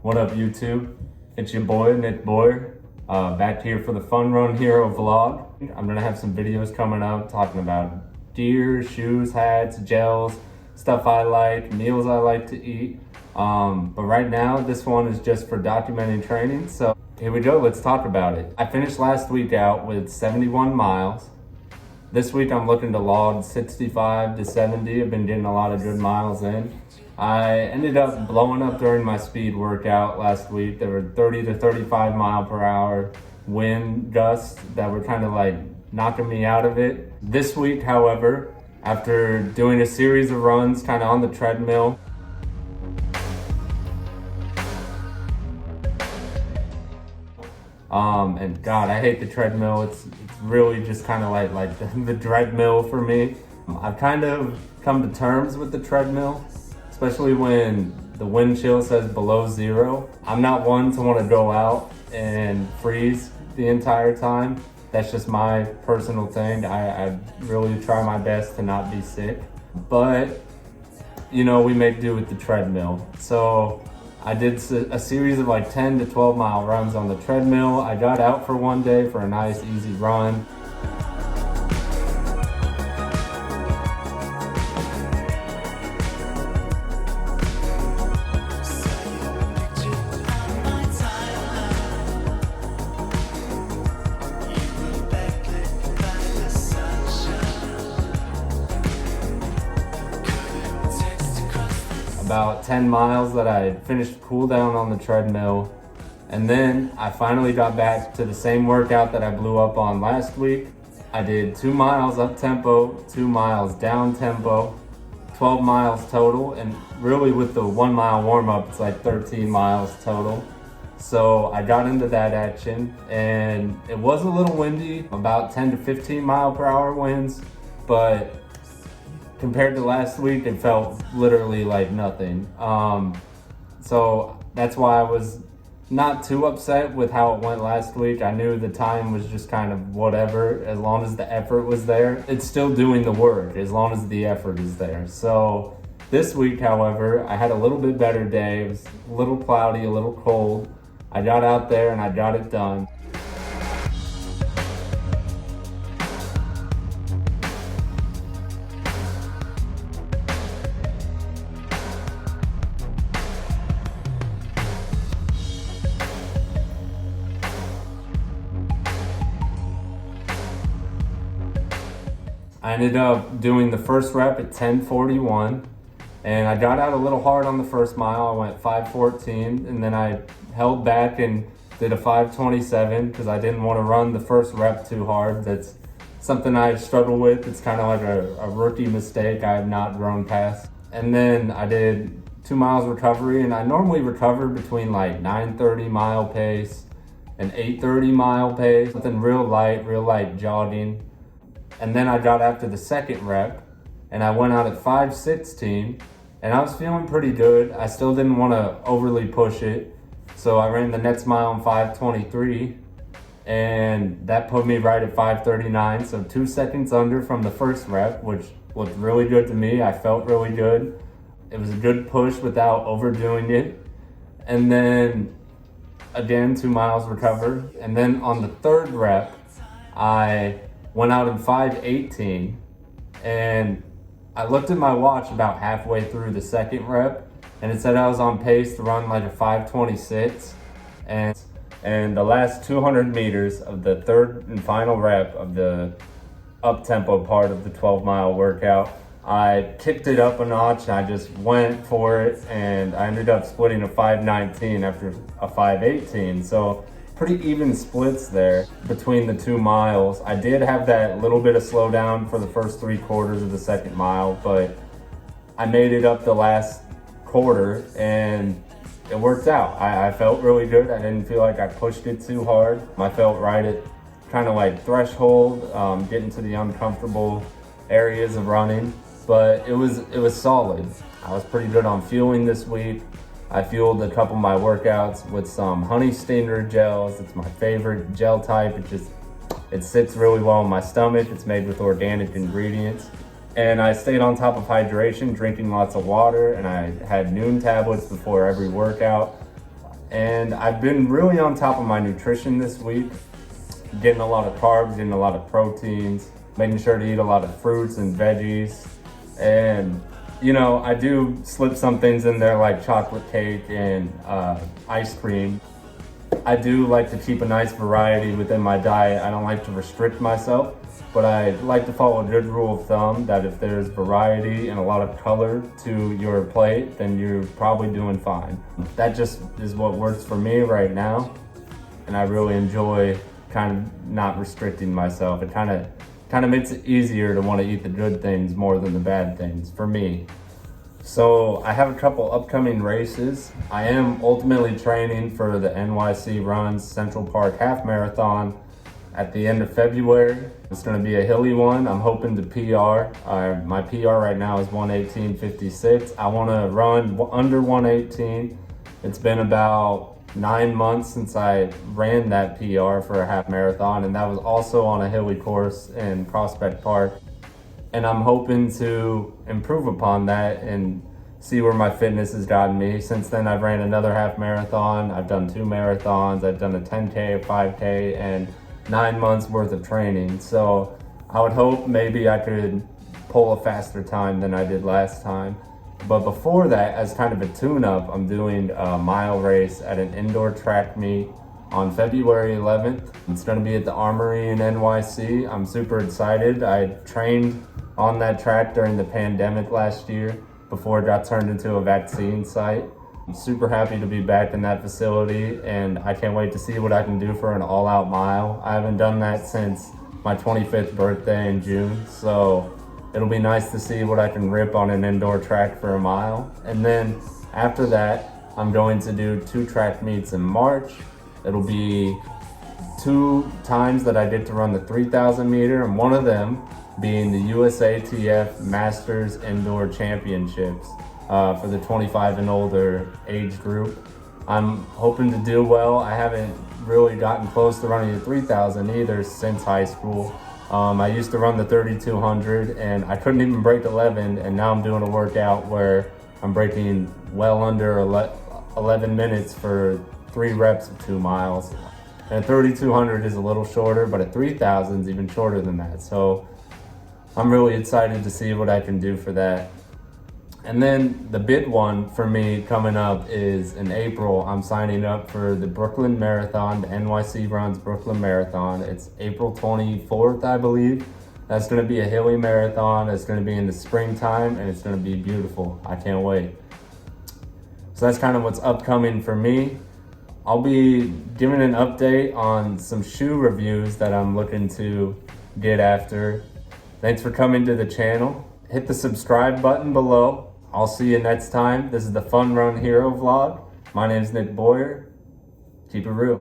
What up, YouTube? It's your boy, Nick Boyer, back here for the Fun Run Hero vlog. I'm gonna have some videos coming up talking about gear, shoes, hats, gels, stuff I like, meals I like to eat. But right now, this one is just for documenting training. So here we go, let's talk about it. I finished last week out with 71 miles. This week I'm looking to log 65 to 70. I've been getting a lot of good miles in. I ended up blowing up during my speed workout last week. There were 30 to 35 mile per hour wind gusts that were kind of like knocking me out of it. This week, however, after doing a series of runs kind of on the treadmill, and God, I hate the treadmill. It's really just kind of like the treadmill for me. I've kind of come to terms with the treadmill, especially when the wind chill says below 0. I'm not one to want to go out and freeze the entire time. That's just my personal thing. I really try my best to not be sick, but you know, we make do with the treadmill. So I did a series of like 10 to 12 mile runs on the treadmill. I got out for one day for a nice easy run. About 10 miles that I finished cool down on the treadmill, and then I finally got back to the same workout that I blew up on last week. I did 2 miles up tempo, 2 miles down tempo, 12 miles total, and really with the 1 mile warm up it's like 13 miles total. So I got into that action, and it was a little windy, about 10 to 15 mile per hour winds, but compared to last week, it felt literally like nothing. So that's why I was not too upset with how it went last week. I knew the time was just kind of whatever, as long as the effort was there. It's still doing the work, as long as the effort is there. So this week, however, I had a little bit better day. It was a little cloudy, a little cold. I got out there and I got it done. I ended up doing the first rep at 10:41, and I got out a little hard on the first mile. I went 5:14, and then I held back and did a 5:27 because I didn't want to run the first rep too hard. That's something I struggle with. It's kind of like a rookie mistake I have not grown past. And then I did 2 miles recovery, and I normally recover between like 9:30 mile pace and 8:30 mile pace, something real light jogging. And then I got after the second rep, and I went out at 5:16, and I was feeling pretty good. I still didn't want to overly push it, so I ran the next mile in 5:23, and that put me right at 5:39, so 2 seconds under from the first rep, which looked really good to me. I felt really good. It was a good push without overdoing it. And then again, 2 miles recovered, and then on the third rep, I went out in 5:18, and I looked at my watch about halfway through the second rep, and it said I was on pace to run like a 5:26, and the last 200 meters of the third and final rep of the up-tempo part of the 12-mile workout, I kicked it up a notch, and I just went for it, and I ended up splitting a 5:19 after a 5:18, so pretty even splits there between the 2 miles. I did have that little bit of slowdown for the first 3/4 of the second mile, but I made it up the last quarter and it worked out. I felt really good. I didn't feel like I pushed it too hard. I felt right at kind of like threshold, getting to the uncomfortable areas of running, but it was solid. I was pretty good on fueling this week. I fueled a couple of my workouts with some honey stinger gels. It's my favorite gel type. It sits really well in my stomach. It's made with organic ingredients. And I stayed on top of hydration, drinking lots of water, and I had noon tablets before every workout. And I've been really on top of my nutrition this week, getting a lot of carbs, getting a lot of proteins, making sure to eat a lot of fruits and veggies. And you know, I do slip some things in there like chocolate cake and ice cream. I do like to keep a nice variety within my diet. I don't like to restrict myself, but I like to follow a good rule of thumb that if there's variety and a lot of color to your plate, then you're probably doing fine. That just is what works for me right now, and I really enjoy kind of not restricting myself. It kind of makes it easier to want to eat the good things more than the bad things for me. So I have a couple upcoming races. I am ultimately training for the NYC Runs Central Park Half Marathon at the end of February. It's going to be a hilly one. I'm hoping to PR. My PR right now is 1:18:56. I want to run under 1:18. It's been about 9 months since I ran that PR for a half marathon, and that was also on a hilly course in Prospect Park. And I'm hoping to improve upon that and see where my fitness has gotten me. Since then, I've ran another half marathon. I've done 2 marathons. I've done a 10K, a 5K, and 9 months worth of training. So I would hope maybe I could pull a faster time than I did last time. But before that, as kind of a tune-up, I'm doing a mile race at an indoor track meet on February 11th. It's going to be at the Armory in NYC. I'm super excited. I trained on that track during the pandemic last year before it got turned into a vaccine site. I'm super happy to be back in that facility, and I can't wait to see what I can do for an all-out mile. I haven't done that since my 25th birthday in June, so it'll be nice to see what I can rip on an indoor track for a mile. And then after that, I'm going to do 2 track meets in March. It'll be 2 times that I get to run the 3,000 meter, and one of them being the USATF Masters Indoor Championships for the 25 and older age group. I'm hoping to do well. I haven't really gotten close to running the 3,000 either since high school. I used to run the 3,200 and I couldn't even break 11, and now I'm doing a workout where I'm breaking well under 11 minutes for 3 reps of 2 miles. And 3,200 is a little shorter, but a 3,000 is even shorter than that. So I'm really excited to see what I can do for that. And then the big one for me coming up is in April, I'm signing up for the Brooklyn Marathon, the NYC Runs Brooklyn Marathon. It's April 24th, I believe. That's going to be a hilly marathon. It's going to be in the springtime, and it's going to be beautiful. I can't wait. So that's kind of what's upcoming for me. I'll be giving an update on some shoe reviews that I'm looking to get after. Thanks for coming to the channel. Hit the subscribe button below. I'll see you next time. This is the Fun Run Hero vlog. My name is Nick Boyer. Keep it real.